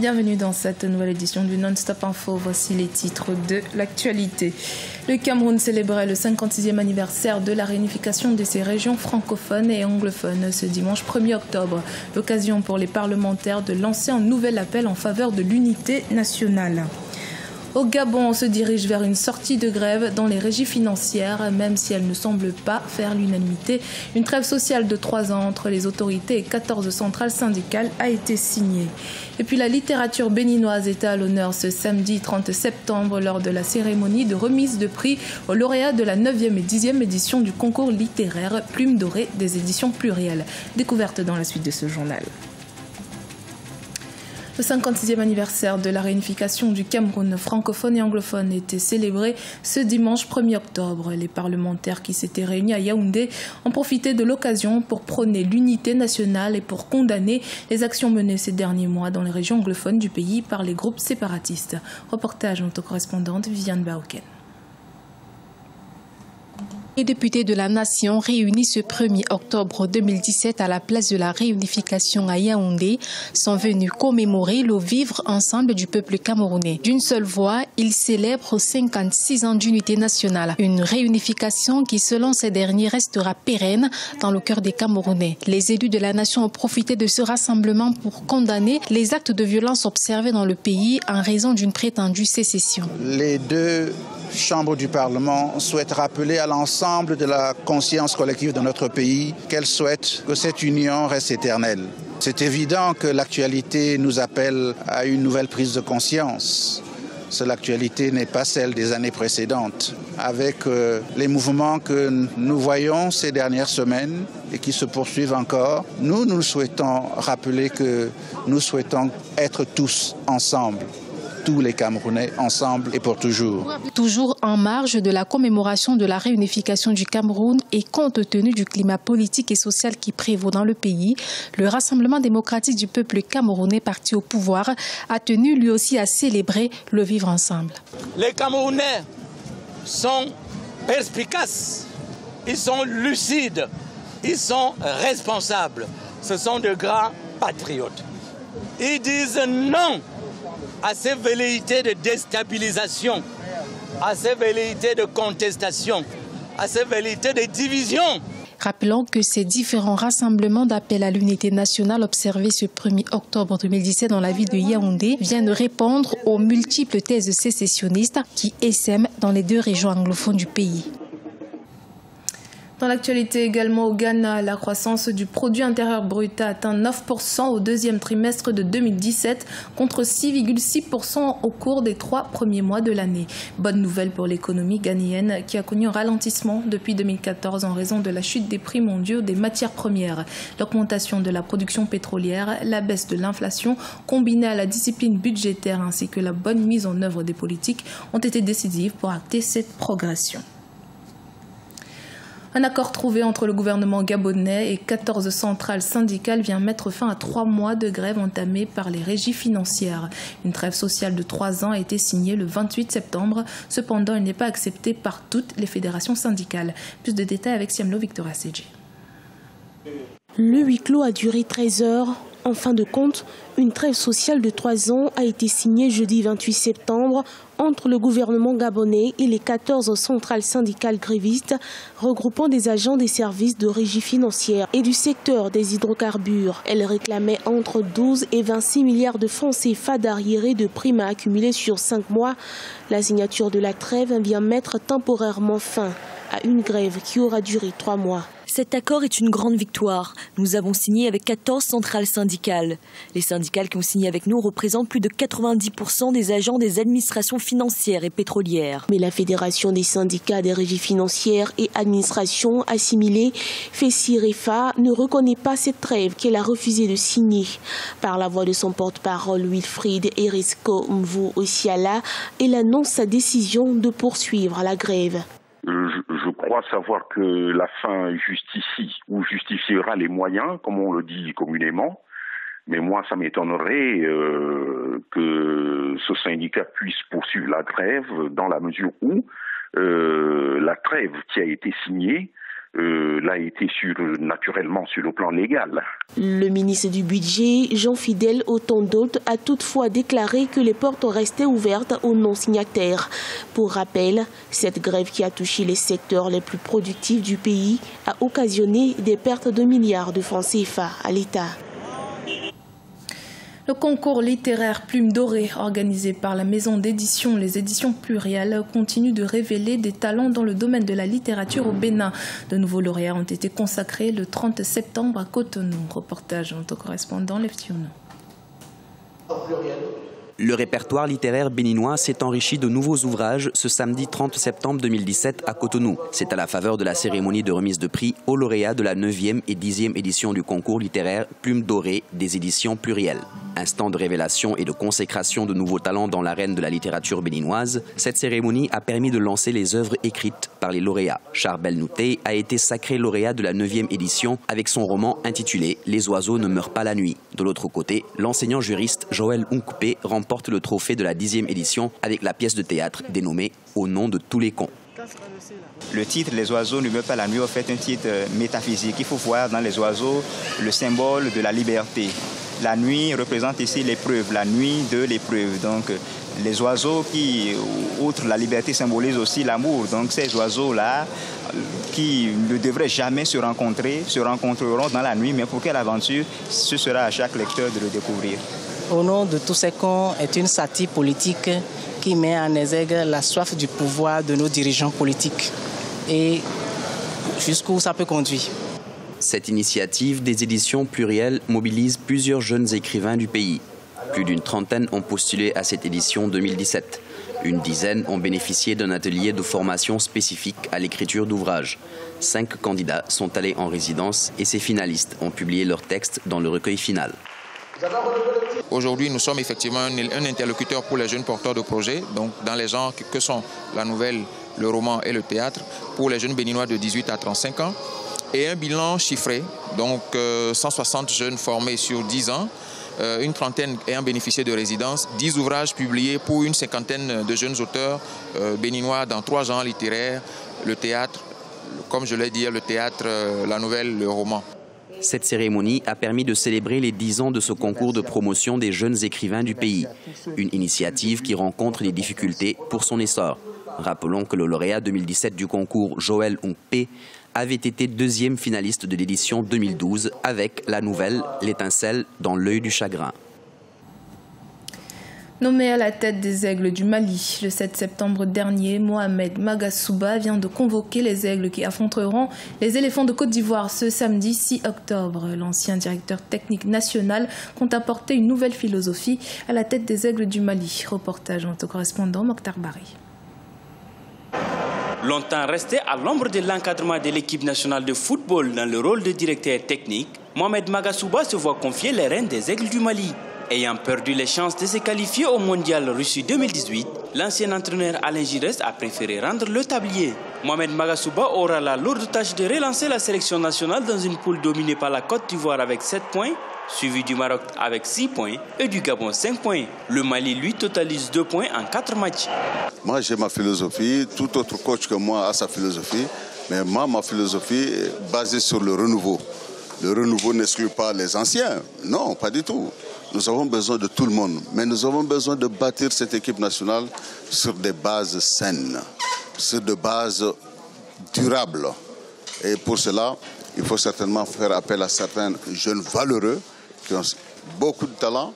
Bienvenue dans cette nouvelle édition du Non-Stop Info. Voici les titres de l'actualité. Le Cameroun célébrait le 56e anniversaire de la réunification de ses régions francophones et anglophones ce dimanche 1er octobre. L'occasion pour les parlementaires de lancer un nouvel appel en faveur de l'unité nationale. Au Gabon, on se dirige vers une sortie de grève dans les régies financières, même si elle ne semble pas faire l'unanimité. Une trêve sociale de 3 ans entre les autorités et 14 centrales syndicales a été signée. Et puis la littérature béninoise était à l'honneur ce samedi 30 septembre lors de la cérémonie de remise de prix aux lauréats de la 9e et 10e édition du concours littéraire Plume dorée des éditions plurielles. Découverte dans la suite de ce journal. Le 56e anniversaire de la réunification du Cameroun francophone et anglophone était célébré ce dimanche 1er octobre. Les parlementaires qui s'étaient réunis à Yaoundé ont profité de l'occasion pour prôner l'unité nationale et pour condamner les actions menées ces derniers mois dans les régions anglophones du pays par les groupes séparatistes. Reportage de notre correspondante Viviane Baoken. Les députés de la Nation réunis ce 1er octobre 2017 à la place de la réunification à Yaoundé sont venus commémorer le vivre ensemble du peuple camerounais. D'une seule voix, ils célèbrent 56 ans d'unité nationale. Une réunification qui, selon ces derniers, restera pérenne dans le cœur des Camerounais. Les élus de la Nation ont profité de ce rassemblement pour condamner les actes de violence observés dans le pays en raison d'une prétendue sécession. Les deux chambres du Parlement souhaitent rappeler à l'ensemble de la conscience collective de notre pays qu'elle souhaite que cette union reste éternelle. C'est évident que l'actualité nous appelle à une nouvelle prise de conscience. L'actualité n'est pas celle des années précédentes. Avec les mouvements que nous voyons ces dernières semaines et qui se poursuivent encore, nous souhaitons rappeler que nous souhaitons être tous ensemble. Tous les Camerounais ensemble et pour toujours. Toujours en marge de la commémoration de la réunification du Cameroun et compte tenu du climat politique et social qui prévaut dans le pays, le Rassemblement démocratique du peuple camerounais parti au pouvoir a tenu lui aussi à célébrer le vivre ensemble. Les Camerounais sont perspicaces, ils sont lucides, ils sont responsables. Ce sont de grands patriotes. Ils disent non à ces velléités de déstabilisation, à ces velléités de contestation, à ces velléités de division. Rappelons que ces différents rassemblements d'appel à l'unité nationale observés ce 1er octobre 2017 dans la ville de Yaoundé viennent répondre aux multiples thèses sécessionnistes qui essaiment dans les deux régions anglophones du pays. Dans l'actualité également au Ghana, la croissance du produit intérieur brut a atteint 9% au deuxième trimestre de 2017 contre 6,6% au cours des 3 premiers mois de l'année. Bonne nouvelle pour l'économie ghanéenne qui a connu un ralentissement depuis 2014 en raison de la chute des prix mondiaux des matières premières. L'augmentation de la production pétrolière, la baisse de l'inflation combinée à la discipline budgétaire ainsi que la bonne mise en œuvre des politiques ont été décisives pour acter cette progression. Un accord trouvé entre le gouvernement gabonais et 14 centrales syndicales vient mettre fin à 3 mois de grève entamée par les régies financières. Une trêve sociale de 3 ans a été signée le 28 septembre. Cependant, elle n'est pas acceptée par toutes les fédérations syndicales. Plus de détails avec Siamlo Victoria Seji. Le huis clos a duré 13 heures. En fin de compte, une trêve sociale de 3 ans a été signée jeudi 28 septembre entre le gouvernement gabonais et les 14 centrales syndicales grévistes regroupant des agents des services de régie financière et du secteur des hydrocarbures. Elles réclamaient entre 12 et 26 milliards de francs CFA d'arriérés de primes à accumuler sur 5 mois. La signature de la trêve vient mettre temporairement fin à une grève qui aura duré 3 mois. Cet accord est une grande victoire. Nous avons signé avec 14 centrales syndicales. Les syndicales qui ont signé avec nous représentent plus de 90% des agents des administrations financières et pétrolières. Mais la Fédération des syndicats des régies financières et administrations assimilées, FECIREFA, ne reconnaît pas cette trêve qu'elle a refusé de signer. Par la voix de son porte-parole Wilfried Erisco Mvu Osiala, elle annonce sa décision de poursuivre la grève. Je crois savoir que la fin justifie ou justifiera les moyens, comme on le dit communément. Mais moi, ça m'étonnerait que ce syndicat puisse poursuivre la grève dans la mesure où la trêve qui a été signée l'a été naturellement sur le plan légal. Le ministre du Budget, Jean-Fidèle Otondote, a toutefois déclaré que les portes restaient ouvertes aux non-signataires. Pour rappel, cette grève qui a touché les secteurs les plus productifs du pays a occasionné des pertes de milliards de francs CFA à l'État. Le concours littéraire Plume Dorée, organisé par la maison d'édition Les Éditions Plurielles, continue de révéler des talents dans le domaine de la littérature au Bénin. De nouveaux lauréats ont été consacrés le 30 septembre à Cotonou. Reportage de notre correspondant Leftiono. Le répertoire littéraire béninois s'est enrichi de nouveaux ouvrages ce samedi 30 septembre 2017 à Cotonou. C'est à la faveur de la cérémonie de remise de prix aux lauréats de la 9e et 10e édition du concours littéraire Plume Dorée des Éditions Plurielles. Instant de révélation et de consécration de nouveaux talents dans l'arène de la littérature béninoise, cette cérémonie a permis de lancer les œuvres écrites par les lauréats. Charbel Nouté a été sacré lauréat de la 9e édition avec son roman intitulé « Les oiseaux ne meurent pas la nuit ». De l'autre côté, l'enseignant juriste Joël Uncoupé remporte le trophée de la 10e édition avec la pièce de théâtre dénommée « Au nom de tous les cons ». Le titre « Les oiseaux ne meurent pas la nuit » en fait un titre métaphysique. Il faut voir dans les oiseaux le symbole de la liberté. La nuit représente ici l'épreuve, la nuit de l'épreuve. Donc les oiseaux qui, outre la liberté, symbolisent aussi l'amour. Donc ces oiseaux-là, qui ne devraient jamais se rencontrer, se rencontreront dans la nuit. Mais pour quelle aventure, ce sera à chaque lecteur de le découvrir. Au nom de tous ces cons est une satire politique qui met en exergue la soif du pouvoir de nos dirigeants politiques et jusqu'où ça peut conduire. Cette initiative des éditions plurielles mobilise plusieurs jeunes écrivains du pays. Plus d'une trentaine ont postulé à cette édition 2017. Une dizaine ont bénéficié d'un atelier de formation spécifique à l'écriture d'ouvrages. 5 candidats sont allés en résidence et ces finalistes ont publié leurs textes dans le recueil final. Aujourd'hui, nous sommes effectivement un interlocuteur pour les jeunes porteurs de projets, donc dans les genres que sont la nouvelle, le roman et le théâtre, pour les jeunes béninois de 18 à 35 ans. Et un bilan chiffré, donc 160 jeunes formés sur 10 ans, une trentaine ayant bénéficié de résidences, 10 ouvrages publiés pour une cinquantaine de jeunes auteurs béninois dans 3 genres littéraires, le théâtre, comme je l'ai dit, le théâtre, la nouvelle, le roman. Cette cérémonie a permis de célébrer les 10 ans de ce concours de promotion des jeunes écrivains du pays. Une initiative qui rencontre des difficultés pour son essor. Rappelons que le lauréat 2017 du concours, Joël Uncoupé, avait été 2e finaliste de l'édition 2012 avec la nouvelle L'étincelle dans l'œil du chagrin. Nommé à la tête des Aigles du Mali, le 7 septembre dernier, Mohamed Magasuba vient de convoquer les Aigles qui affronteront les éléphants de Côte d'Ivoire ce samedi 6 octobre. L'ancien directeur technique national compte apporter une nouvelle philosophie à la tête des Aigles du Mali. Reportage de notre correspondant Mokhtar Bari. Longtemps resté à l'ombre de l'encadrement de l'équipe nationale de football dans le rôle de directeur technique, Mohamed Magasuba se voit confier les rênes des Aigles du Mali. Ayant perdu les chances de se qualifier au Mondial Russie 2018, l'ancien entraîneur Alain Giresse a préféré rendre le tablier. Mohamed Magasuba aura la lourde tâche de relancer la sélection nationale dans une poule dominée par la Côte d'Ivoire avec 7 points, suivi du Maroc avec 6 points et du Gabon 5 points. Le Mali, lui, totalise 2 points en 4 matchs. Moi, j'ai ma philosophie. Tout autre coach que moi a sa philosophie. Mais moi, ma philosophie est basée sur le renouveau. Le renouveau n'exclut pas les anciens. Non, pas du tout. Nous avons besoin de tout le monde. Mais nous avons besoin de bâtir cette équipe nationale sur des bases saines, sur des bases durables. Et pour cela, il faut certainement faire appel à certains jeunes valeureux qui ont beaucoup de talent.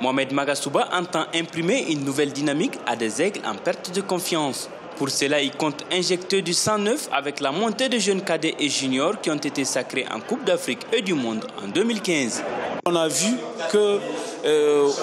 Mohamed Magasuba entend imprimer une nouvelle dynamique à des Aigles en perte de confiance. Pour cela, il compte injecter du sang neuf avec la montée de jeunes cadets et juniors qui ont été sacrés en Coupe d'Afrique et du Monde en 2015. On a vu que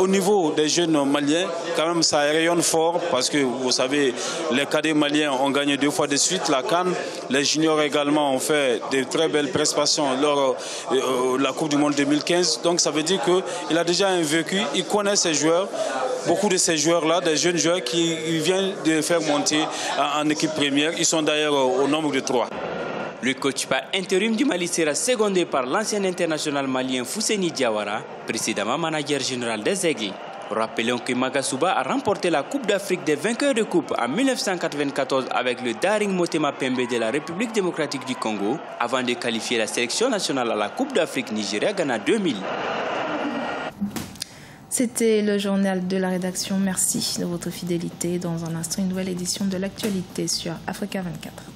au niveau des jeunes maliens, quand même ça rayonne fort parce que vous savez, les cadets maliens ont gagné 2 fois de suite la CAN. Les juniors également ont fait de très belles prestations lors de la Coupe du Monde 2015. Donc ça veut dire qu'il a déjà un vécu, il connaît ses joueurs. Beaucoup de ces joueurs-là, des jeunes joueurs qui viennent de faire monter en équipe première, ils sont d'ailleurs au nombre de 3. Le coach par intérim du Mali sera secondé par l'ancien international malien Fousseini Diawara, précédemment manager général des Aigles. Rappelons que Magasuba a remporté la Coupe d'Afrique des vainqueurs de coupe en 1994 avec le Daring Motema Pembe de la République démocratique du Congo, avant de qualifier la sélection nationale à la Coupe d'Afrique Nigeria-Ghana 2000. C'était le journal de la rédaction. Merci de votre fidélité. Dans un instant, une nouvelle édition de l'actualité sur Africa 24.